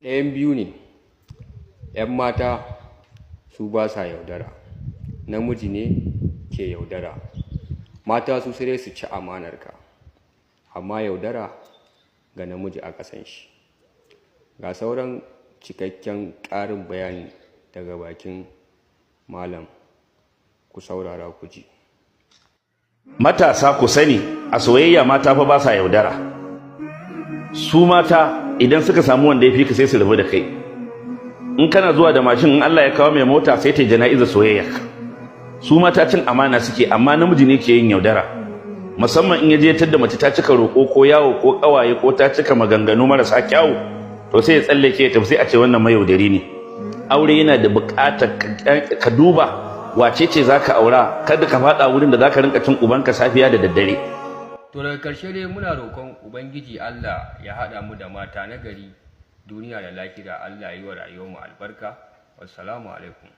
ɗayan biyu ne, 'yan mata su ba sa yaudara, namiji ne ke yaudara. Mata su sai su ci amanarka, amma yaudara ga namiji a ƙasan shi. Ga sauran cikakken ƙarin bayani daga bakin malam, ku saurara ku ji. Matasa ku sani, a soyayya mata fa ba sa yaudara. Su mata idan suka samu wanda ya fi ka sai su rabu da kai. In kana zuwa da mashin, in Allah ya kawo mai mota sai ta jana'iza soyayya. Su mata cin amana suke, amma namiji ne ke yin yaudara. Musamman in ya je tadda mace ta cika roƙo ko yawo ko ƙawaye ko ta cika maganganu marasa kyawu, to sai ya tsallake ya tafi, sai a ce wannan mayaudari ne. Aure yana da buƙatar ka duba wace ce zaka aura, kada ka faɗa wurin da zaka rinka cin ubanka safiya da daddare. To daga ƙarshe dai muna roƙon Ubangiji Allah ya haɗa mu da mata na gari, duniya da lahira. Allah yi wa rayuwarmu albarka. Wassalamu alaikum.